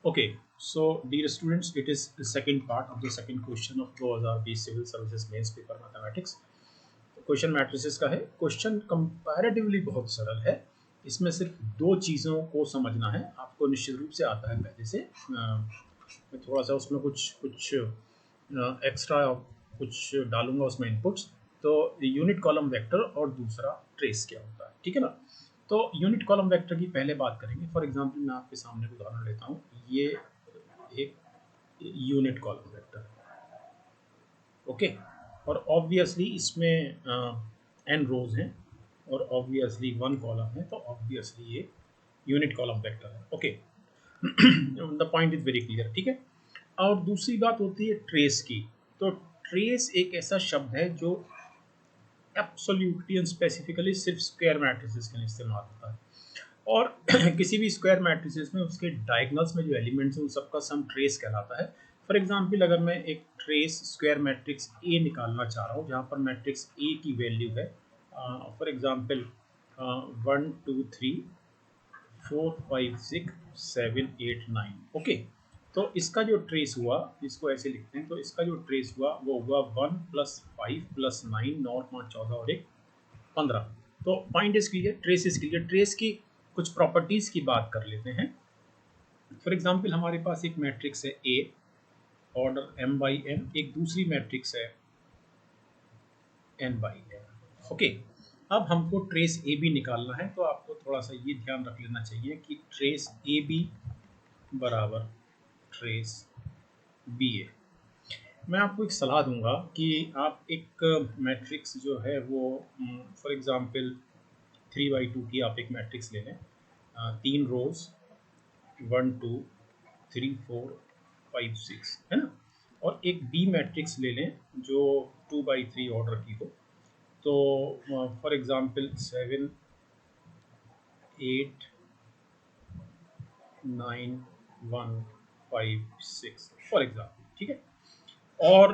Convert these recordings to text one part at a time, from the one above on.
Okay, so dear students, it is the second part of the second question of 2020 Civil Services Mains Paper Mathematics. Question matrices का है। Question comparatively बहुत सरल है। इसमें सिर्फ दो चीज़ों को समझना है। आपको निश्चित रूप से आता है पहले से। मैं थोड़ा सा उसमें कुछ कुछ एक्स्ट्रा कुछ डालूंगा उसमें इनपुट्स। तो यूनिट कॉलम वेक्टर और दूसरा ट्रेस क्या होता है, ठीक है ना। तो यूनिट कॉलम वेक्टर की पहले बात करेंगे। फॉर एग्जांपल मैं आपके सामने एक उदाहरण लेता हूँ। ये एक यूनिट कॉलम वेक्टर है, ओके। और ऑब्वियसली इसमें एन रोज हैं और ऑब्वियसली वन कॉलम है, तो ऑब्वियसली ये यूनिट कॉलम वेक्टर है, okay. The point is very clear, ठीक है। और दूसरी बात होती है ट्रेस की। तो ट्रेस एक ऐसा शब्द है जो एब्सोल्युटली एंड स्पेसिफिकली सिर्फ स्क्वायर मैट्रिसेस के लिए इस्तेमाल होता है। और किसी भी स्क्वायर मैट्रिसेस में उसके डायगोनल्स में जो एलिमेंट्स हैं उन सबका सम ट्रेस कहलाता है। फॉर एग्जांपल अगर मैं एक ट्रेस स्क्वायर मैट्रिक्स ए निकालना चाह रहा हूँ जहाँ पर मैट्रिक्स ए की वैल्यू है फॉर एग्जांपल 1 2 3 4 5 6 7 8 9, ओके। तो इसका जो ट्रेस हुआ, इसको ऐसे लिखते हैं, तो इसका जो ट्रेस हुआ वो हुआ 1 + 5 + 9 9 5 14 और 1 15। तो point is clear, trace is clear. Trace की कुछ प्रॉपर्टीज की बात कर लेते हैं। फॉर एग्जांपल हमारे पास एक मैट्रिक्स है ए, ऑर्डर m/n, एक दूसरी मैट्रिक्स है n/n, ओके। अब हमको ट्रेस ए बी निकालना है, तो आपको थोड़ा सा ये ध्यान रख लेना चाहिए कि ट्रेस ए बी बराबर ट्रेस बी ए। मैं आपको एक सलाह दूंगा कि आप एक मैट्रिक्स जो है वो फॉर एग्जांपल 3/2 की आप एक मैट्रिक्स ले लें, 3 रोज, 1 2 3 4 5 6, है ना। और एक बी मैट्रिक्स ले लें जो 2/3 ऑर्डर की हो। तो फॉर एग्जांपल 7 8 9 1 5 6 फॉर एग्जांपल, ठीक है। और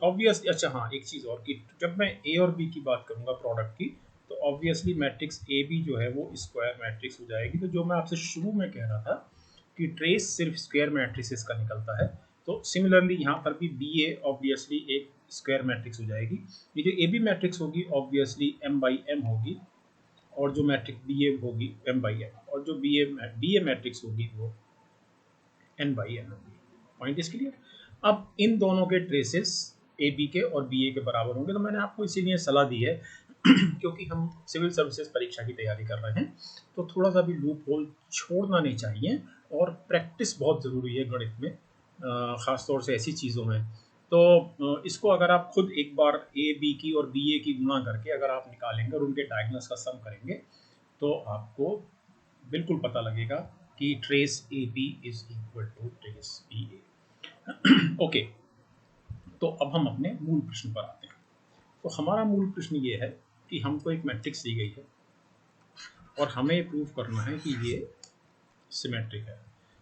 ऑब्वियसली अच्छा हाँ, एक चीज़ और कि जब मैं ए और बी की बात करूँगा प्रोडक्ट की, तो ऑब्वियसली मैट्रिक्स ए बी जो है वो स्क्वायर मैट्रिक्स हो जाएगी। तो जो मैं आपसे शुरू में कह रहा था कि ट्रेस सिर्फ स्क्वायर मैट्रिसेस का निकलता है, तो सिमिलरली यहाँ पर भी बी ए ऑब्वियसली एक स्क्वायर मैट्रिक्स हो जाएगी। ये जो ए बी मैट्रिक्स होगी ऑब्वियसली m/m होगी, और जो मैट्रिक्स बी ए होगी m/n, और जो बी ए मैट्रिक्स होगी वो n/n होगी। Point is clear. अब इन दोनों के ट्रेसेस ए बी के और बी ए के बराबर होंगे। तो मैंने आपको इसीलिए सलाह दी है क्योंकि हम सिविल सर्विसेज परीक्षा की तैयारी कर रहे हैं, तो थोड़ा सा भी लूप होल छोड़ना नहीं चाहिए। और प्रैक्टिस बहुत ज़रूरी है गणित में, ख़ासतौर से ऐसी चीज़ों में। तो इसको अगर आप खुद एक बार ए बी की और बी ए की गुणा करके अगर आप निकालेंगे और उनके डायगोनल्स का सम करेंगे, तो आपको बिल्कुल पता लगेगा कि trace A B is equal to trace B A, okay. तो अब हम अपने मूल प्रश्न पर आते हैं। तो हमारा मूल प्रश्न ये है कि हमको एक मैट्रिक्स दी गई है और हमें प्रूव करना है कि ये सिमेट्रिक है।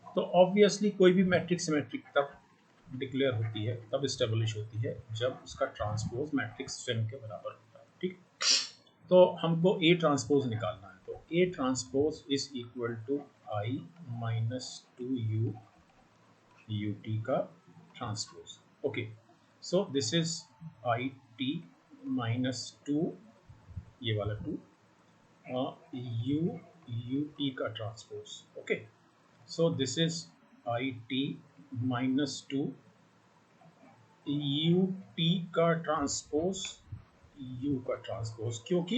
तो ऑब्वियसली कोई भी मैट्रिक्स सिमेट्रिक तब डिक्लेयर होती है, तब इस्टेब्लिश होती है जब उसका ट्रांसपोज मैट्रिक्स स्वयं के बराबर होता है, ठीक। तो हमको ए ट्रांसपोज निकालना है, तो A transpose is equal to I minus 2 U T का transpose, okay. So this is I T minus 2, ये वाला 2, यू यू टी का transpose, okay. So this is I T minus 2 U T का transpose U का transpose, क्योंकि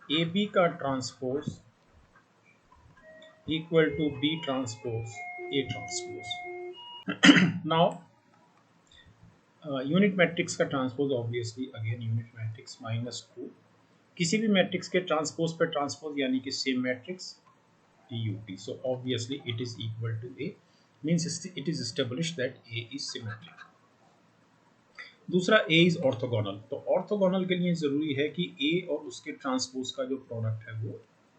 A B का transpose equal to B transpose A transpose. Now unit matrix का transpose obviously again unit matrix -2, किसी भी matrix के transpose पर transpose यानी कि same matrix ut, so obviously it is equal to a, means it is established that a is symmetric. दूसरा a is orthogonal, तो orthogonal के लिए जरूरी है कि a और उसके ट्रांसपोज का जो प्रोडक्ट है वो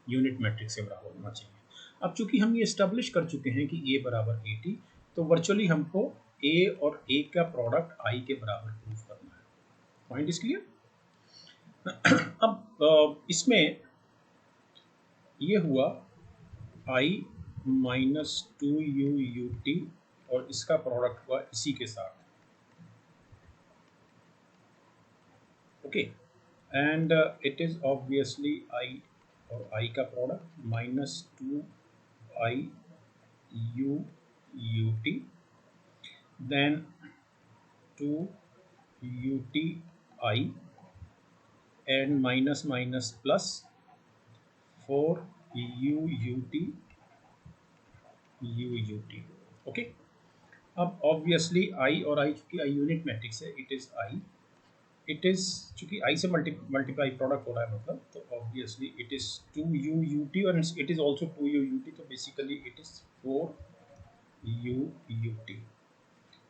यूनिट मैट्रिक्स के बराबर होना चाहिए। अब चूंकि हम ये एस्टेब्लिश कर चुके हैं कि a बराबर at, तो वर्चुअली हमको a और a का प्रोडक्ट i के बराबर प्रूफ करना है। Point is clear. अब इसमें ये हुआ i -2u ut और इसका प्रोडक्ट हुआ इसी के साथ, okay. And it is obviously I, और आई का product -2i u ut, then 2uti and minus minus plus 4uut, okay. अब ऑब्वियसली आई और आई, चूंकि आई यूनिट मैट्रिक्स है, it is I, it is, चूंकि आई से multiply product हो रहा है मतलब, तो obviously it is 2u ut और it is also 2u ut, तो basically it is 4u ut।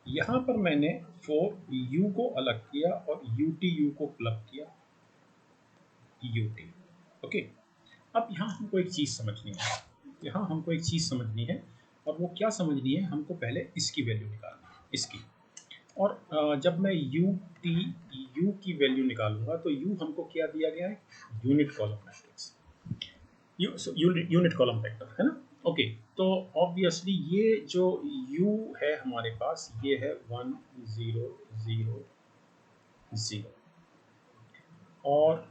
यहाँ पर मैंने 4u को अलग किया और utu को क्लब किया ut, ओके। अब यहाँ हमको एक चीज़ समझनी है, यहाँ हमको एक चीज़ समझनी है, और वो क्या समझनी है, हमको पहले इसकी वैल्यू निकालनी है, इसकी। और जब मैं u की वैल्यू निकालूंगा तो u हमको क्या दिया गया है, unit column matrix, unit column vector है ना, ओके। तो ऑब्वियसली ये जो u है हमारे पास, ये है 1 0 0 0, और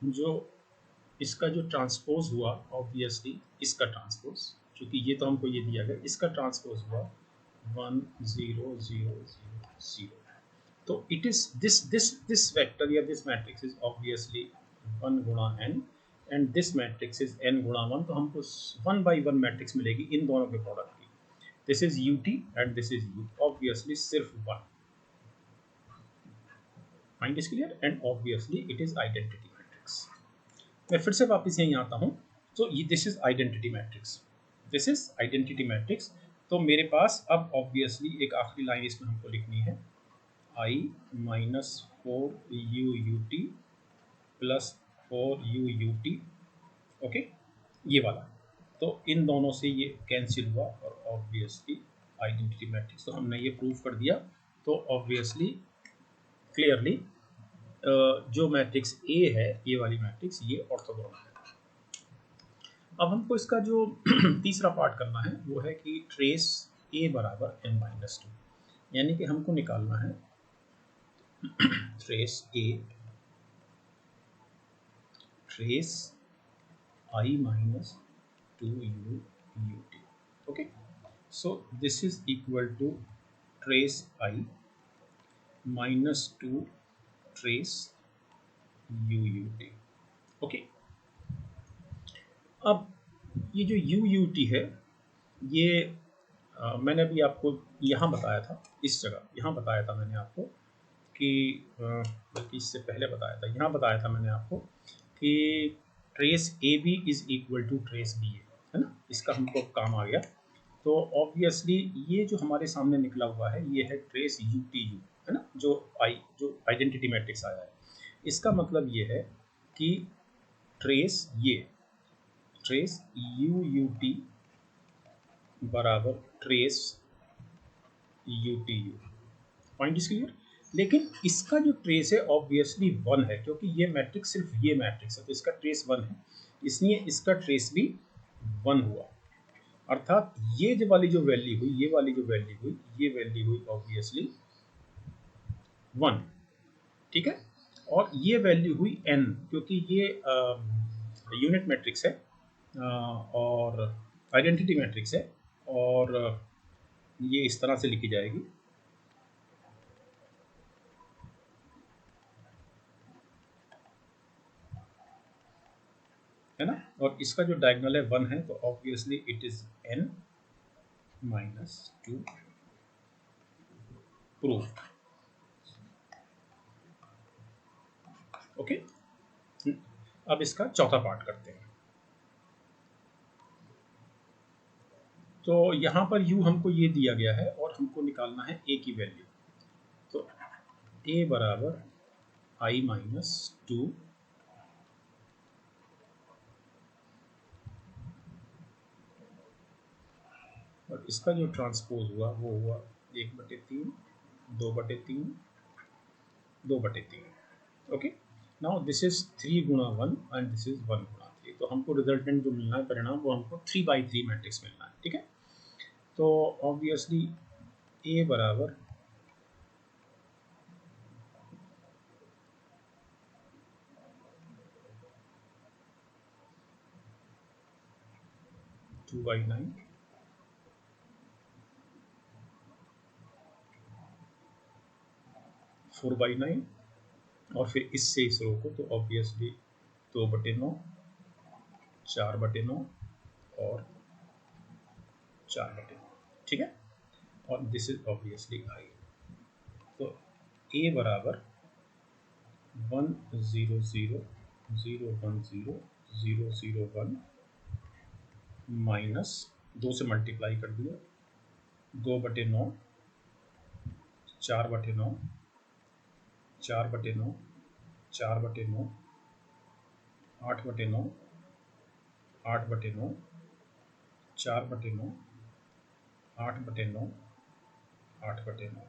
जो इसका जो ट्रांसपोज हुआ, ऑब्वियसली इसका ट्रांसपोज, क्योंकि ये तो हमको ये दिया गया, इसका ट्रांसपोज हुआ 1 0 0 0 0। तो इट इज दिस वेक्टर या दिस मैट्रिक्स इज ऑब्वियसली 1 गुणा n, and this matrix is n गुणा 1, तो हमको 1 बाई 1 मैट्रिक्स मिलेगी इन दोनों के प्रोडक्ट की। This is ut and this is u, obviously सिर्फ 1। Mind is clear, and obviously it is identity matrix. मैं फिर से वापस यहीं आता हूँ, तो ये this is identity matrix, this is identity matrix. तो मेरे पास अब ऑब्वियसली एक आखिरी लाइन इसमें हमको लिखनी है, i minus 4u ut plus 4u ut, okay, ये वाला। तो इन दोनों से ये कैंसिल हुआ और ऑब्वियसली आइडेंटिटी मैट्रिक्स, तो हमने ये प्रूव कर दिया। तो ऑब्वियसली क्लियरली जो मैट्रिक्स ए है, ये वाली मैट्रिक्स, ये ऑर्थोगोनल है। अब हमको इसका जो तीसरा पार्ट करना है वो है कि ट्रेस ए बराबर n-2, यानी कि हमको निकालना है trace A, trace i minus 2u ut, okay. So this is equal to trace i minus 2 trace u ut, okay. अब ये जो u ut है, ये मैंने अभी आपको यहाँ बताया था, इस जगह यहाँ बताया था मैंने आपको कि बल्कि इससे पहले बताया था, यहाँ बताया था मैंने आपको कि trace A B is equal to trace B A, है ना, इसका हमको काम आ गया। तो ऑब्वियसली ये जो हमारे सामने निकला हुआ है, ये है ट्रेस यू टी यू, है ना, जो आइडेंटिटी मैट्रिक्स आया है, इसका मतलब ये है कि ट्रेस ये ट्रेस यू यू टी बराबर trace U T U, point is clear. लेकिन इसका जो ट्रेस है ऑब्वियसली 1 है, क्योंकि ये मैट्रिक्स सिर्फ ये मैट्रिक्स है, तो इसका ट्रेस 1 है, इसलिए इसका ट्रेस भी 1 हुआ। अर्थात ये जो वाली जो वैल्यू हुई, ये वाली जो वैल्यू हुई, ये वैल्यू हुई ऑब्वियसली 1, ठीक है। और ये वैल्यू हुई n, क्योंकि ये यूनिट मैट्रिक्स है और आइडेंटिटी मैट्रिक्स है, और ये इस तरह से लिखी जाएगी, है ना, और इसका जो डायगोनल है 1 है, तो obviously it is n minus 2 proof, okay. अब इसका चौथा पार्ट करते हैं। तो यहाँ पर u हमको ये दिया गया है और हमको निकालना है a की वैल्यू। तो a बराबर i माइनस 2 और इसका जो ट्रांसपोज हुआ वो हुआ 1/3, 2/3, 2/3, ओके। नाउ दिस इज 3 गुणा 1 एंड दिस इज 1 गुणा 3, तो हमको रिजल्टेंट जो मिलना है परिणाम वो हमको 3/3 मैट्रिक्स मिलना है, ठीक है। तो ऑब्वियसली ए बराबर 2/9 4/9 और फिर इससे इस रो को, तो ऑब्वियसली 2/9 4/9 और 4/9, ठीक है। और दिस इज ऑब्वियसली आई। तो ए बराबर 1 0 0 0 1 0 0 0 1 माइनस 2 से मल्टीप्लाई कर दिया 2/9 4/9 4/9 4/9 8/9 8/9 4/9 8/9 8/9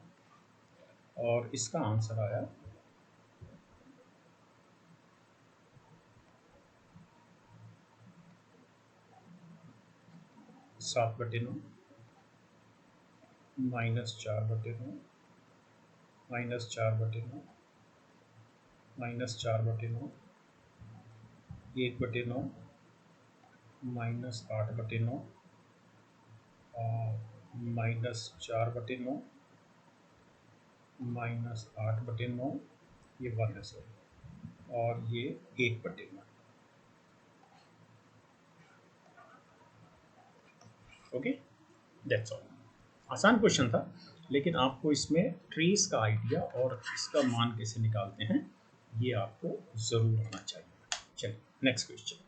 और इसका आंसर आया 7/9 minus 4/9 minus 4/9 minus 4/9 1/9 minus 8/9 minus 4/9 minus 8/9, ये 1 है सर, और ये 1/9। Okay, that's all. आसान क्वेश्चन था, लेकिन आपको इसमें ट्रेस का आइडिया और इसका मान कैसे निकालते हैं ये आपको ज़रूर आना चाहिए। चलिए नेक्स्ट क्वेश्चन।